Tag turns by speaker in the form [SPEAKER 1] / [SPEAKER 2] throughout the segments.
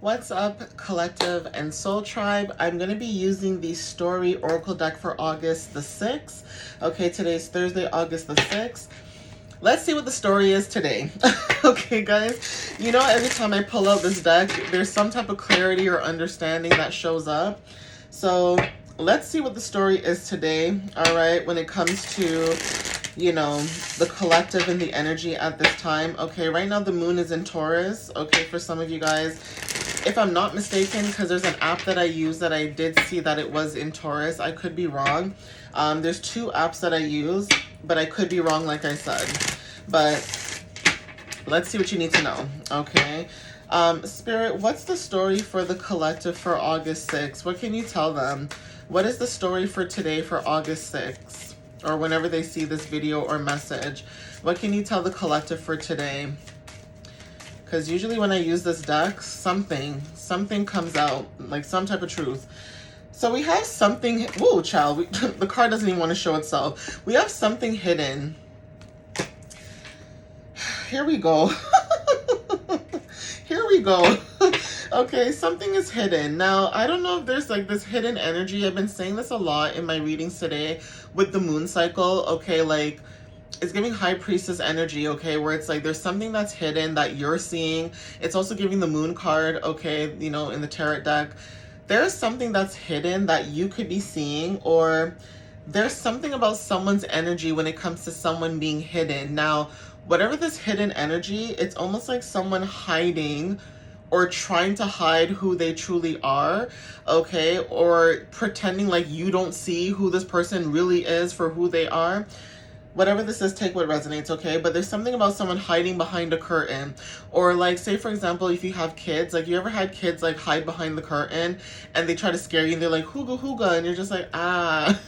[SPEAKER 1] What's up, Collective and Soul Tribe? I'm going to be using the Story Oracle deck for August the 6th. Okay, today's Thursday, August the 6th. Let's see what the story is today. Okay, guys. You know, every time I pull out this deck, there's some type of clarity or understanding that shows up. So let's see what the story is today, all right, when it comes to, you know, the collective and the energy at this time. Okay, right now the moon is in Taurus, okay, for some of you guys. If I'm not mistaken, because there's an app that I use that I did see that it was in Taurus. I could be wrong. There's two apps that I use, but I could be wrong, like I said. But let's see what you need to know, okay? Spirit, what's the story for the collective for August 6th? What can you tell them? What is the story for today for August 6th? Or whenever they see this video or message. What can you tell the collective for today? Because usually when I use this deck, something comes out, like some type of truth. So we have something, whoa, child, the card doesn't even want to show itself. We have something hidden. Here we go. Here we go. Okay, something is hidden. Now, I don't know if there's like this hidden energy. I've been saying this a lot in my readings today with the moon cycle. Okay, like, it's giving High Priestess energy, okay, where it's like there's something that's hidden that you're seeing. It's also giving the moon card, okay, you know, in the tarot deck. There's something that's hidden that you could be seeing, or there's something about someone's energy when it comes to someone being hidden. Now, whatever this hidden energy, it's almost like someone hiding or trying to hide who they truly are, okay, or pretending like you don't see who this person really is for who they are. Whatever this is, take what resonates, okay? But there's something about someone hiding behind a curtain. Or like, say for example, if you have kids, like you ever had kids like hide behind the curtain and they try to scare you and they're like, hooga hooga, and you're just like, ah.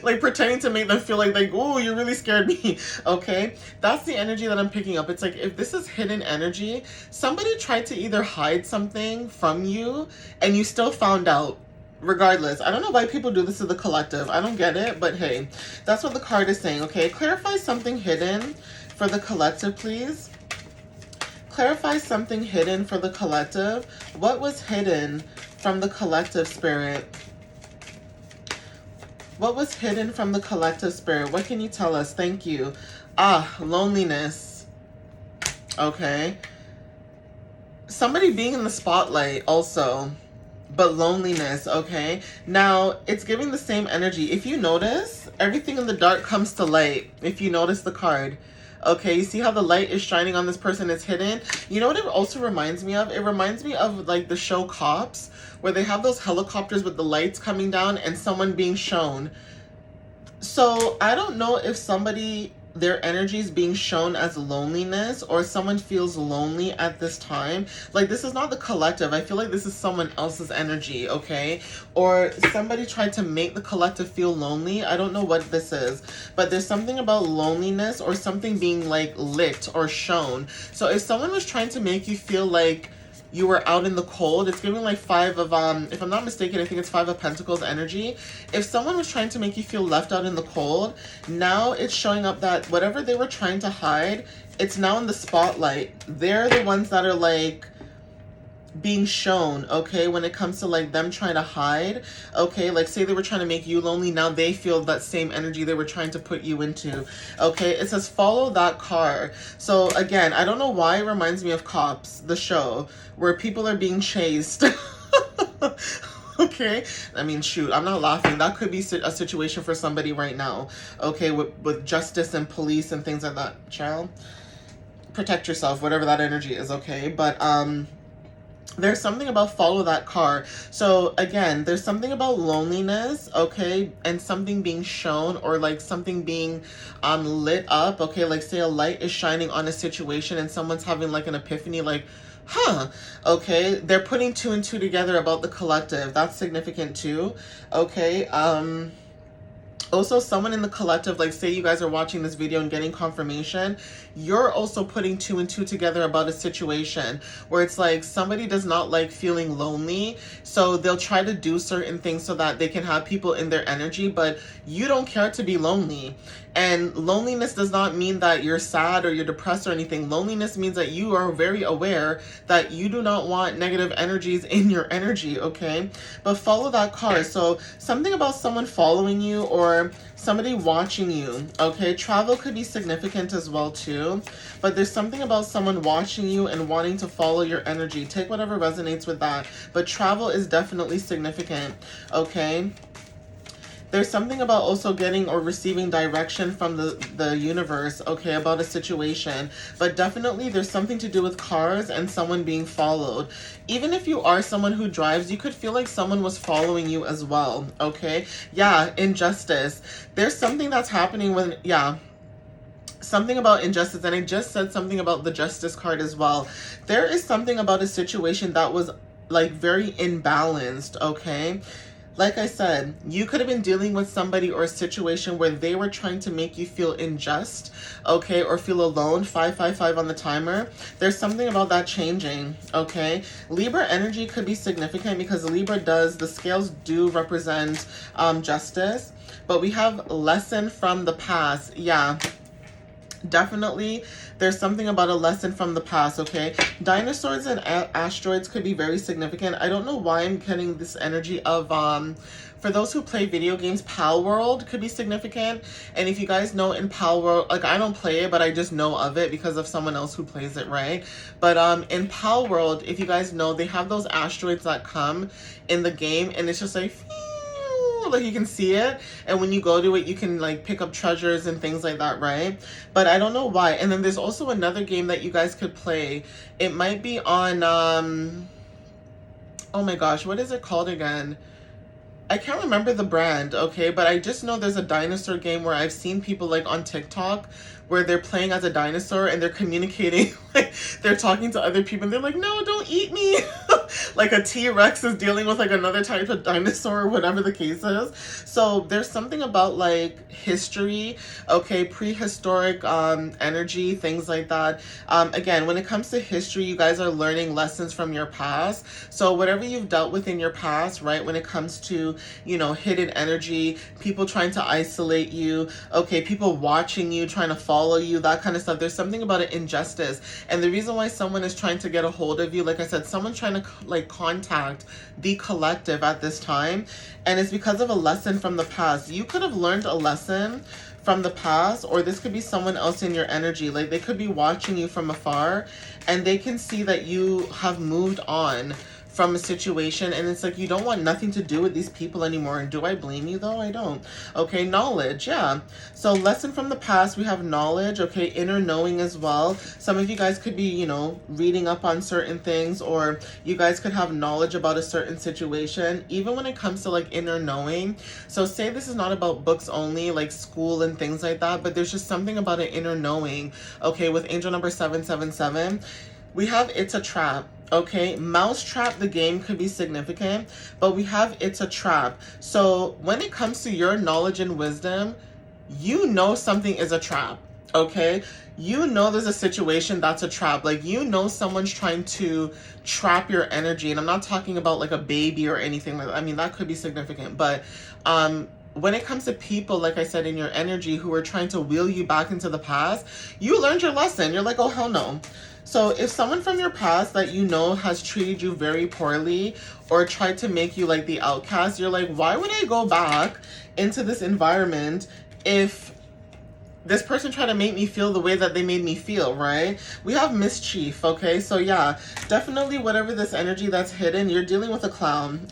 [SPEAKER 1] like pretending to make them feel like, oh, you really scared me, okay? That's the energy that I'm picking up. It's like, if this is hidden energy, somebody tried to either hide something from you and you still found out. Regardless, I don't know why people do this to the collective. I don't get it, but hey, that's what the card is saying, okay? Clarify something hidden for the collective, please. Clarify something hidden for the collective. What was hidden from the collective, Spirit? What was hidden from the collective, Spirit? What can you tell us? Thank you. Loneliness. Okay. Somebody being in the spotlight also. But loneliness, okay? Now, it's giving the same energy. If you notice, everything in the dark comes to light. If you notice the card. Okay, you see how the light is shining on this person is hidden? You know what it also reminds me of? It reminds me of like the show Cops, where they have those helicopters with the lights coming down and someone being shown. So, I don't know if somebody, their energy is being shown as loneliness, or someone feels lonely at this time. Like, this is not the collective. I feel like this is someone else's energy, okay? Or somebody tried to make the collective feel lonely. I don't know what this is, but there's something about loneliness or something being like lit or shown. So if someone was trying to make you feel like you were out in the cold, it's giving like five of, if I'm not mistaken, I think it's 5 of Pentacles energy. If someone was trying to make you feel left out in the cold, now it's showing up that whatever they were trying to hide, it's now in the spotlight. They're the ones that are like being shown, okay, when it comes to like them trying to hide, okay, like say they were trying to make you lonely, now they feel that same energy they were trying to put you into, okay. It says follow that car. So again, I don't know why it reminds me of Cops, the show, where people are being chased. Okay, I mean, shoot, I'm not laughing. That could be a situation for somebody right now, okay, with justice and police and things like that. Child, protect yourself, whatever that energy is, okay. But there's something about follow that car. So again, there's something about loneliness, okay, and something being shown, or like something being lit up, okay, like say a light is shining on a situation and someone's having like an epiphany, like, huh, okay, they're putting 2 and 2 together about the collective. That's significant too, okay. Also, someone in the collective, like say you guys are watching this video and getting confirmation, you're also putting two and two together about a situation where it's like somebody does not like feeling lonely, so they'll try to do certain things so that they can have people in their energy, but you don't care to be lonely. And loneliness does not mean that you're sad or you're depressed or anything. Loneliness means that you are very aware that you do not want negative energies in your energy, okay? But follow that card. So something about someone following you or somebody watching you, okay? Travel could be significant as well too, but there's something about someone watching you and wanting to follow your energy. Take whatever resonates with that, but travel is definitely significant, okay? There's something about also getting or receiving direction from the universe, okay, about a situation. But definitely there's something to do with cars and someone being followed. Even if you are someone who drives, you could feel like someone was following you as well, okay? Yeah, injustice. There's something that's happening when, yeah, something about injustice, and I just said something about the justice card as well. There is something about a situation that was like very imbalanced, okay? Like I said, you could have been dealing with somebody or a situation where they were trying to make you feel unjust, okay, or feel alone. 555 on the timer. There's something about that changing, okay? Libra energy could be significant because the scales do represent justice, but we have lesson from the past. Yeah. Definitely, there's something about a lesson from the past, okay? Dinosaurs and asteroids could be very significant. I don't know why I'm getting this energy of, for those who play video games, Pal World could be significant. And if you guys know in Pal World, like I don't play it, but I just know of it because of someone else who plays it, right? But in Pal World, if you guys know, they have those asteroids that come in the game, and it's just like you can see it, and when you go to it you can like pick up treasures and things like that, right? But I don't know why. And then there's also another game that you guys could play. It might be on oh my gosh, what is it called again? I can't remember the brand, okay? But I just know there's a dinosaur game where I've seen people like on TikTok where they're playing as a dinosaur and they're communicating, like they're talking to other people and they're like, no, don't eat me. Like a T-Rex is dealing with like another type of dinosaur or whatever the case is. So there's something about like history, okay, prehistoric energy, things like that. Again, when it comes to history, you guys are learning lessons from your past. So whatever you've dealt with in your past, right, when it comes to, you know, hidden energy, people trying to isolate you, okay, people watching you, trying to follow you, that kind of stuff. There's something about an injustice. And the reason why someone is trying to get a hold of you, like I said, someone's trying to like contact the collective at this time, and it's because of a lesson from the past. You could have learned a lesson from the past, or this could be someone else in your energy. Like they could be watching you from afar and they can see that you have moved on from a situation, and it's like you don't want nothing to do with these people anymore. And do I blame you though? I don't. Okay, knowledge, yeah. So lesson from the past, we have knowledge, okay, inner knowing as well. Some of you guys could be, you know, reading up on certain things, or you guys could have knowledge about a certain situation, even when it comes to like inner knowing. So say this is not about books only, like school and things like that, but there's just something about an inner knowing, okay, with angel number 777. We have It's a Trap. Okay, Mousetrap, the game could be significant, but we have It's a Trap. So when it comes to your knowledge and wisdom, you know something is a trap, okay? You know there's a situation that's a trap. Like, you know someone's trying to trap your energy. And I'm not talking about like a baby or anything like that. I mean, that could be significant. But when it comes to people, like I said, in your energy who are trying to wheel you back into the past, you learned your lesson. You're like, oh, hell no. So if someone from your past that you know has treated you very poorly or tried to make you like the outcast, you're like, why would I go back into this environment if this person tried to make me feel the way that they made me feel, right? We have mischief, okay? So yeah, definitely whatever this energy that's hidden, you're dealing with a clown.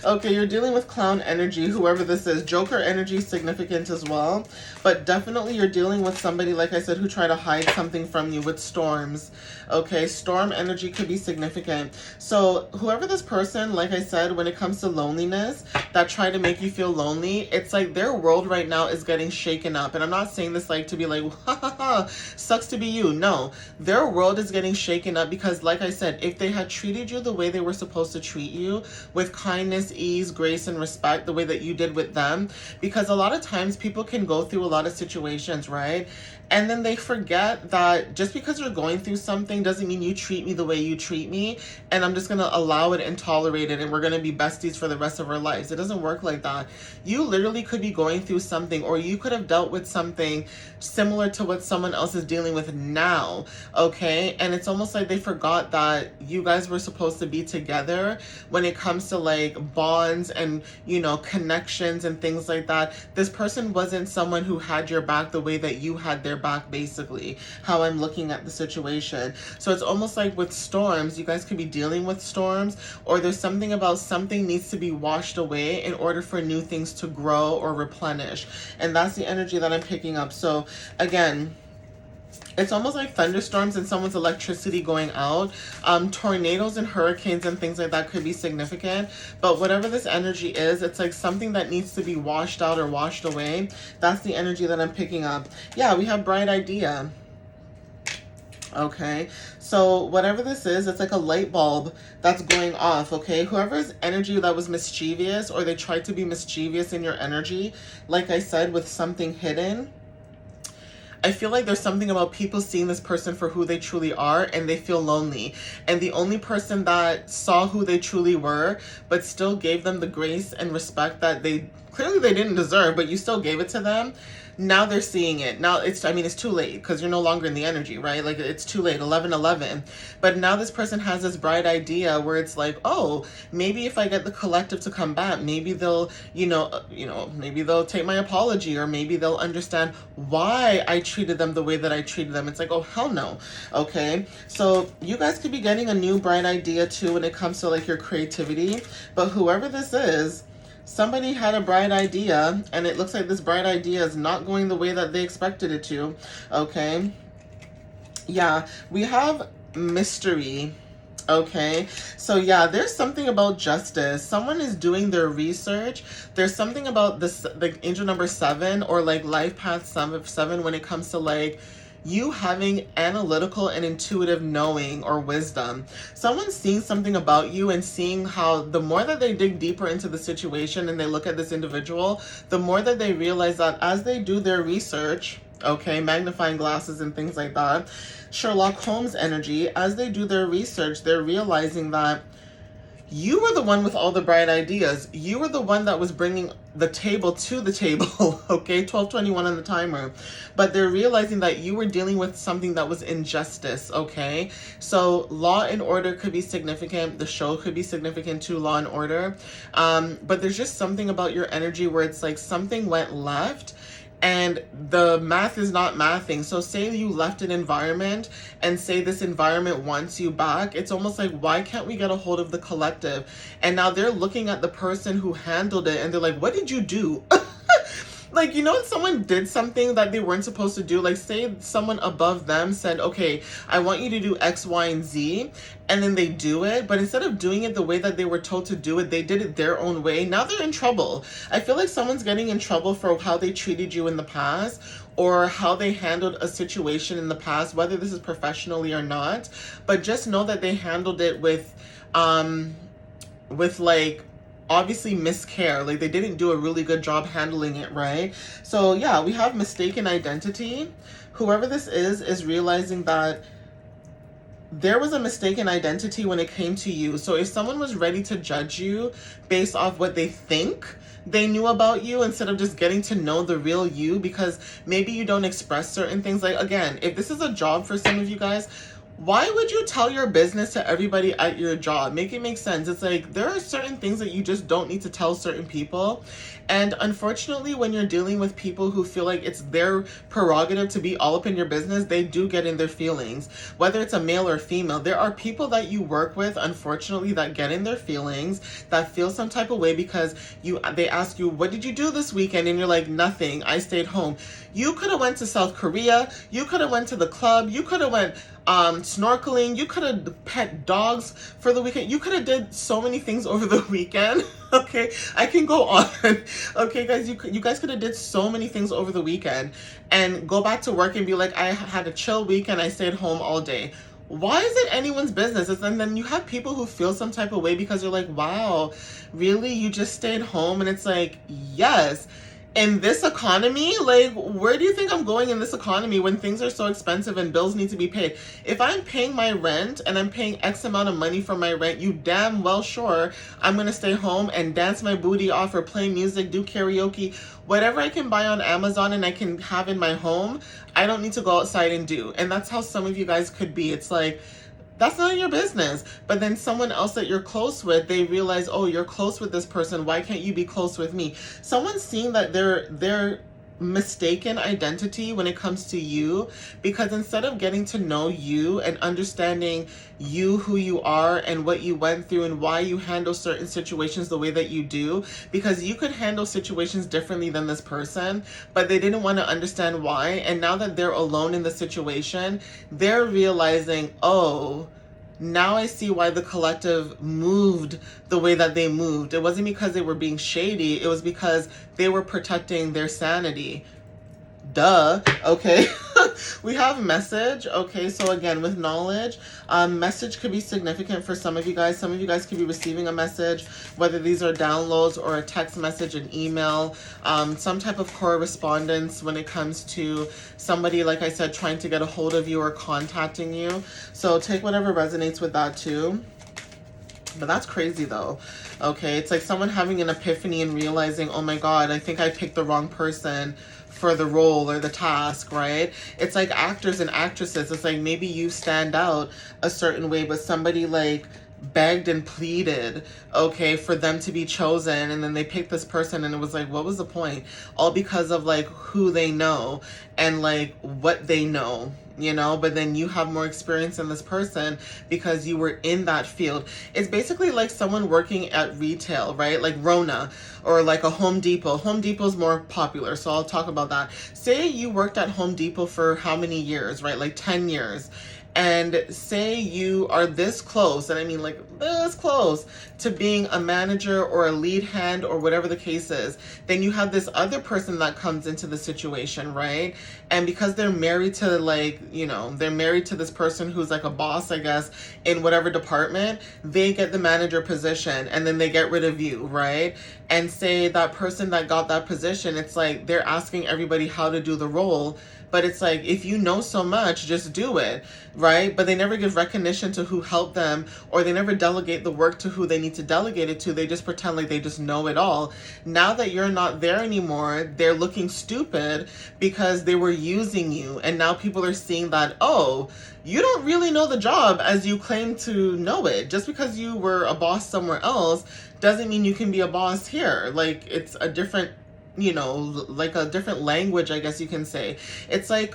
[SPEAKER 1] Okay, you're dealing with clown energy, whoever this is. Joker energy is significant as well. But definitely you're dealing with somebody, like I said, who try to hide something from you with storms. Okay, storm energy could be significant. So whoever this person, like I said, when it comes to loneliness, that try to make you feel lonely, it's like their world right now is getting shaken up. And I'm not saying this like to be like, ha ha ha, sucks to be you. No, their world is getting shaken up because, like I said, if they had treated you the way they were supposed to treat you, with kindness, ease, grace, and respect the way that you did with them. Because a lot of times people can go through a lot of situations, right? And then they forget that just because you're going through something doesn't mean you treat me the way you treat me, and I'm just going to allow it and tolerate it, and we're going to be besties for the rest of our lives. It doesn't work like that. You literally could be going through something, or you could have dealt with something similar to what someone else is dealing with now, okay? And it's almost like they forgot that you guys were supposed to be together when it comes to like bonds and, you know, connections and things like that. This person wasn't someone who had your back the way that you had their back, basically, how I'm looking at the situation. So it's almost like with storms, you guys could be dealing with storms, or there's something about something needs to be washed away in order for new things to grow or replenish. And that's the energy that I'm picking up. So again, it's almost like thunderstorms and someone's electricity going out. Tornadoes and hurricanes and things like that could be significant. But whatever this energy is, it's like something that needs to be washed out or washed away. That's the energy that I'm picking up. Yeah, we have bright idea. Okay, so whatever this is, it's like a light bulb that's going off, okay? Whoever's energy that was mischievous, or they tried to be mischievous in your energy, like I said, with something hidden, I feel like there's something about people seeing this person for who they truly are, and they feel lonely. And the only person that saw who they truly were, but still gave them the grace and respect that they clearly they didn't deserve, but you still gave it to them. Now they're seeing it. Now it's too late, because you're no longer in the energy, right? Like, it's too late, 11:11. But now this person has this bright idea where it's like, oh, maybe if I get the collective to come back, maybe they'll, maybe they'll take my apology, or maybe they'll understand why I treated them the way that I treated them. It's like, oh, hell no. Okay. So you guys could be getting a new bright idea too when it comes to like your creativity. But whoever this is, somebody had a bright idea, and it looks like this bright idea is not going the way that they expected it to, okay? Yeah, we have mystery, okay? So yeah, there's something about justice. Someone is doing their research. There's something about this, like angel number 7, or like life path 7 when it comes to like you having analytical and intuitive knowing or wisdom. Someone's seeing something about you and seeing how the more that they dig deeper into the situation and they look at this individual, the more that they realize that as they do their research, okay, magnifying glasses and things like that, Sherlock Holmes energy, as they do their research, they're realizing that you were the one with all the bright ideas. You were the one that was bringing the table to the table, okay? 12:21 on the timer. But they're realizing that you were dealing with something that was injustice, okay? So law and order could be significant. The show could be significant to law and order. But there's just something about your energy where it's like something went left, and the math is not mathing. So say you left an environment, and say this environment wants you back. It's almost like, why can't we get a hold of the collective? And now they're looking at the person who handled it, and they're like, what did you do? Like, you know, when someone did something that they weren't supposed to do, like say someone above them said, okay, I want you to do X, Y, and Z, and then they do it, but instead of doing it the way that they were told to do it, they did it their own way. Now they're in trouble. I feel like someone's getting in trouble for how they treated you in the past, or how they handled a situation in the past, whether this is professionally or not. But just know that they handled it with like, obviously miscare. Like, they didn't do a really good job handling it, right? So yeah, we have mistaken identity. Whoever this is realizing that there was a mistaken identity when it came to you. So if someone was ready to judge you based off what they think they knew about you, instead of just getting to know the real you, because maybe you don't express certain things. Like, again, if this is a job for some of you guys, why would you tell your business to everybody at your job? Make it make sense. It's like, there are certain things that you just don't need to tell certain people. And unfortunately, when you're dealing with people who feel like it's their prerogative to be all up in your business, they do get in their feelings. Whether it's a male or female, there are people that you work with, unfortunately, that get in their feelings, that feel some type of way because they ask you, what did you do this weekend? And you're like, nothing, I stayed home. You could have went to South Korea. You could have went to the club. You could have went snorkeling. You could have pet dogs for the weekend. You could have did so many things over the weekend. Okay, I can go on. Okay, guys, you guys could have did so many things over the weekend and go back to work and be like, I had a chill weekend. I stayed home all day. why is it anyone's business? And then you have people who feel some type of way because you're like, wow, really? You just stayed home? And it's like, yes. In this economy, like, where do you think I'm going in this economy when things are so expensive and bills need to be paid? If I'm paying my rent and I'm paying X amount of money for my rent, you damn well sure I'm gonna stay home and dance my booty off or play music, do karaoke, whatever I can buy on Amazon and I can have in my home, I don't need to go outside and do. And that's how some of you guys could be. It's like, that's none of your business. But then someone else that you're close with, they realize, oh, you're close with this person. Why can't you be close with me? Someone's seeing that their mistaken identity when it comes to you, because instead of getting to know you and understanding you, who you are and what you went through and why you handle certain situations the way that you do, because you could handle situations differently than this person, but they didn't want to understand why. And now that they're alone in the situation, they're realizing, oh, now I see why the collective moved the way that they moved. It wasn't because they were being shady. It was because they were protecting their sanity. Duh. Okay. We have message. Okay, so again, with knowledge, message could be significant for some of you guys. Some of you guys could be receiving a message, whether these are downloads or a text message, an email, some type of correspondence when it comes to somebody, like I said, trying to get a hold of you or contacting you. So take whatever resonates with that too. But that's crazy though. Okay, it's like someone having an epiphany and realizing, oh my God, I think I picked the wrong person for the role or the task, right? It's like actors and actresses. It's like maybe you stand out a certain way, but somebody like begged and pleaded, okay, for them to be chosen, and then they picked this person and it was like, what was the point? All because of like who they know and like what they know, you know. But then you have more experience than this person because you were in that field. It's basically like someone working at retail, right? Like Rona or like a Home Depot. Home Depot's more popular, so I'll talk about that. Say you worked at Home Depot for how many years, right? Like 10 years. And say you are this close, and I mean like this close to being a manager or a lead hand or whatever the case is, then you have this other person that comes into the situation, right? And because they're married to like, you know, they're married to this person who's like a boss, I guess, in whatever department, they get the manager position and then they get rid of you, right? And say that person that got that position, it's like they're asking everybody how to do the role. But it's like, if you know so much, just do it, right? But they never give recognition to who helped them, or they never delegate the work to who they need to delegate it to. They just pretend like they just know it all. Now that you're not there anymore, they're looking stupid because they were using you. And now people are seeing that, oh, you don't really know the job as you claim to know it. Just because you were a boss somewhere else doesn't mean you can be a boss here. Like, it's a different, you know, like a different language, I guess you can say. It's like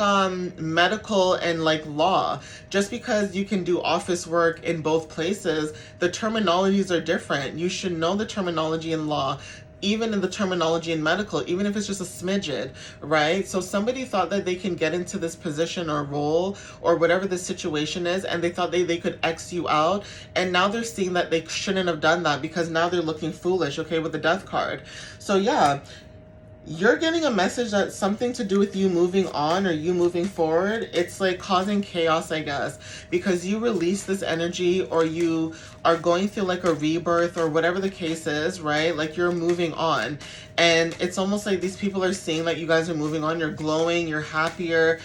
[SPEAKER 1] medical and like law. Just because you can do office work in both places, the terminologies are different. You should know the terminology in law, even in the terminology in medical, even if it's just a smidgen, right? So somebody thought that they can get into this position or role or whatever the situation is, and they thought they could X you out, and now they're seeing that they shouldn't have done that because now they're looking foolish, okay, with the death card. So yeah, you're getting a message that's something to do with you moving on or you moving forward. It's like causing chaos, I guess, because you release this energy or you are going through like a rebirth or whatever the case is, right? Like you're moving on. And it's almost like these people are seeing that you guys are moving on. You're glowing, you're happier.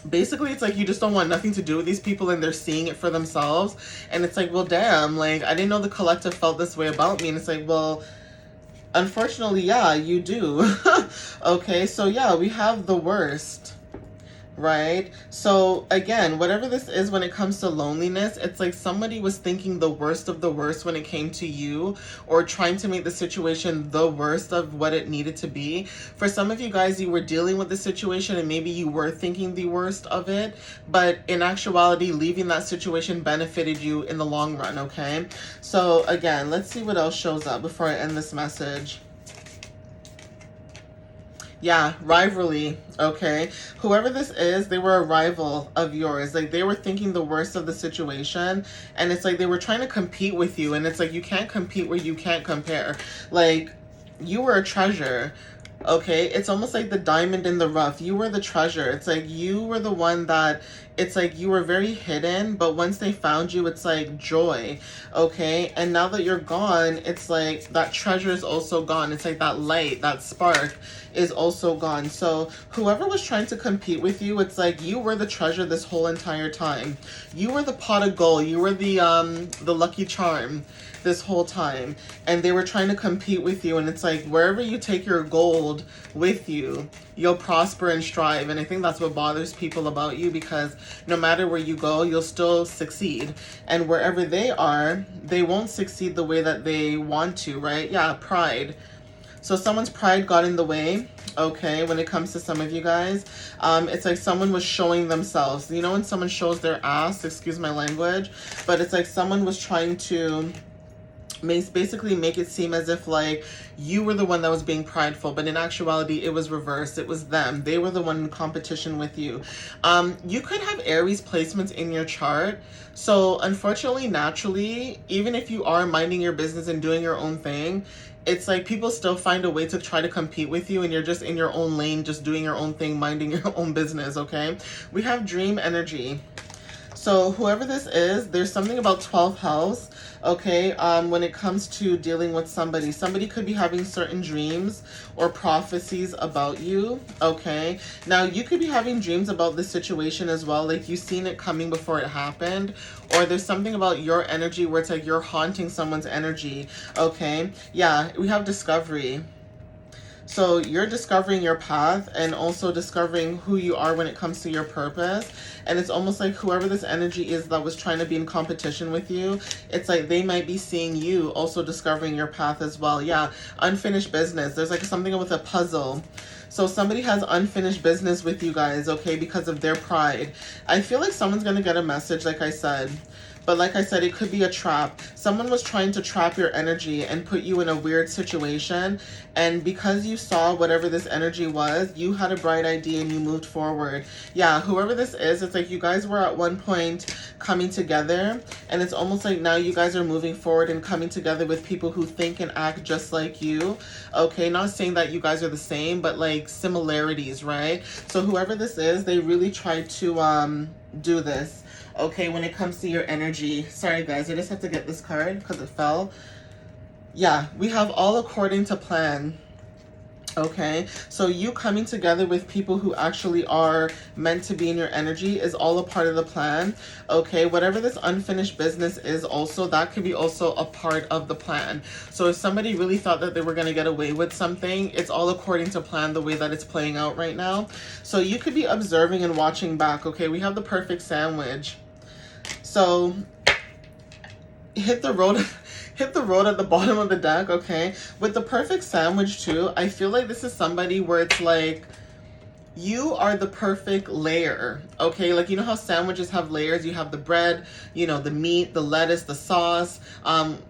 [SPEAKER 1] Basically, it's like you just don't want nothing to do with these people and they're seeing it for themselves. And it's like, well, damn, like I didn't know the collective felt this way about me. And it's like, well, unfortunately, yeah, you do. Okay, so yeah, we have the worst, right? So again, whatever this is when it comes to loneliness, it's like somebody was thinking the worst of the worst when it came to you, or trying to make the situation the worst of what it needed to be. For some of you guys, you were dealing with the situation and maybe you were thinking the worst of it, but in actuality, leaving that situation benefited you in the long run, okay? So again, let's see what else shows up before I end this message. Yeah, rivalry, okay? Whoever this is, they were a rival of yours. Like, they were thinking the worst of the situation, and it's like they were trying to compete with you, and it's like you can't compete where you can't compare. Like, you were a treasure, okay? It's almost like the diamond in the rough. You were the treasure. It's like you were the one that it's like you were very hidden, but once they found you, it's like joy, okay? And now that you're gone, it's like that treasure is also gone. It's like that light, that spark is also gone. So whoever was trying to compete with you, it's like you were the treasure this whole entire time. You were the pot of gold. You were the lucky charm this whole time, and they were trying to compete with you. And it's like wherever you take your gold with you, you'll prosper and strive. And I think that's what bothers people about you, because no matter where you go, you'll still succeed, and wherever they are, they won't succeed the way that they want to, right? Yeah, pride. So someone's pride got in the way, okay, when it comes to some of you guys. It's like someone was showing themselves. You know when someone shows their ass, excuse my language, but it's like someone was trying to basically make it seem as if like you were the one that was being prideful, but in actuality it was reversed. It was them. They were the one in competition with you. You could have Aries placements in your chart, so unfortunately, naturally, even if you are minding your business and doing your own thing, it's like people still find a way to try to compete with you, and you're just in your own lane, just doing your own thing, minding your own business, okay? We have dream energy. So whoever this is, there's something about 12th house, okay, when it comes to dealing with somebody. Somebody could be having certain dreams or prophecies about you, okay? Now, you could be having dreams about this situation as well, like you've seen it coming before it happened, or there's something about your energy where it's like you're haunting someone's energy, okay? Yeah, we have discovery. So you're discovering your path and also discovering who you are when it comes to your purpose. And it's almost like whoever this energy is that was trying to be in competition with you, it's like they might be seeing you also discovering your path as well. Yeah, unfinished business. There's like something with a puzzle. So somebody has unfinished business with you guys, okay, because of their pride. I feel like someone's going to get a message, like I said. But like I said, it could be a trap. Someone was trying to trap your energy and put you in a weird situation. And because you saw whatever this energy was, you had a bright idea and you moved forward. Yeah, whoever this is, it's like you guys were at one point coming together. And it's almost like now you guys are moving forward and coming together with people who think and act just like you. Okay, not saying that you guys are the same, but like similarities, right? So whoever this is, they really tried to do this. Okay, when it comes to your energy. Sorry guys, I just have to get this card because it fell. Yeah, we have all according to plan. Okay, so you coming together with people who actually are meant to be in your energy is all a part of the plan. Okay, whatever this unfinished business is also, that could be also a part of the plan. So if somebody really thought that they were going to get away with something, it's all according to plan the way that it's playing out right now. So you could be observing and watching back. Okay, we have the perfect sandwich. So hit the road at the bottom of the deck, okay? With the perfect sandwich too, I feel like this is somebody where it's like you are the perfect layer, okay? Like, you know how sandwiches have layers? You have the bread, you know, the meat, the lettuce, the sauce,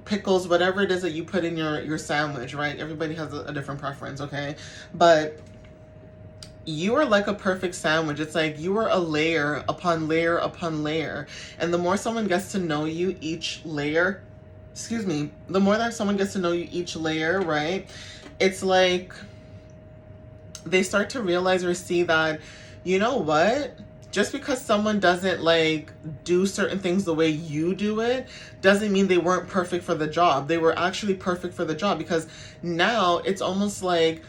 [SPEAKER 1] pickles, whatever it is that you put in your sandwich, right? Everybody has a different preference, okay? But you are like a perfect sandwich. It's like you are a layer upon layer upon layer. And the more someone gets to know you, each layer, the more that someone gets to know you, each layer, right? It's like they start to realize or see that, you know what? Just because someone doesn't like do certain things the way you do it doesn't mean they weren't perfect for the job. They were actually perfect for the job, because now it's almost like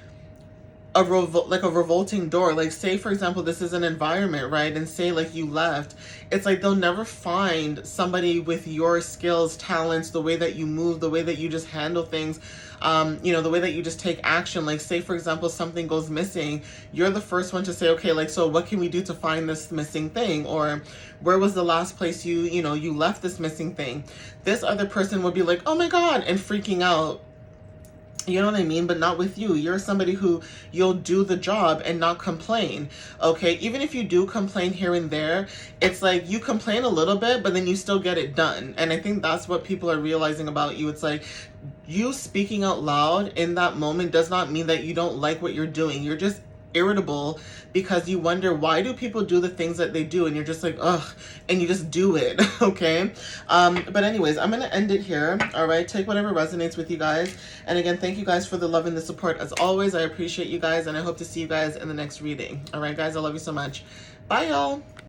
[SPEAKER 1] a revolting door. Like, say for example, this is an environment, right? And say like you left, it's like they'll never find somebody with your skills, talents, the way that you move, the way that you just handle things, you know, the way that you just take action. Like, say for example, something goes missing, you're the first one to say, okay, like, so what can we do to find this missing thing? Or where was the last place you left this missing thing? This other person would be like, oh my God, and freaking out. You know what I mean? But not with you. You're somebody who you'll do the job and not complain. Okay? Even if you do complain here and there, it's like you complain a little bit, but then you still get it done. And I think that's what people are realizing about you. It's like you speaking out loud in that moment does not mean that you don't like what you're doing. You're just irritable because you wonder, why do people do the things that they do? And you're just like, ugh, and you just do it. Okay, but anyways, I'm gonna end it here. All right, take whatever resonates with you guys, and again, thank you guys for the love and the support as always. I appreciate you guys, and I hope to see you guys in the next reading. All right guys, I love you so much. Bye y'all.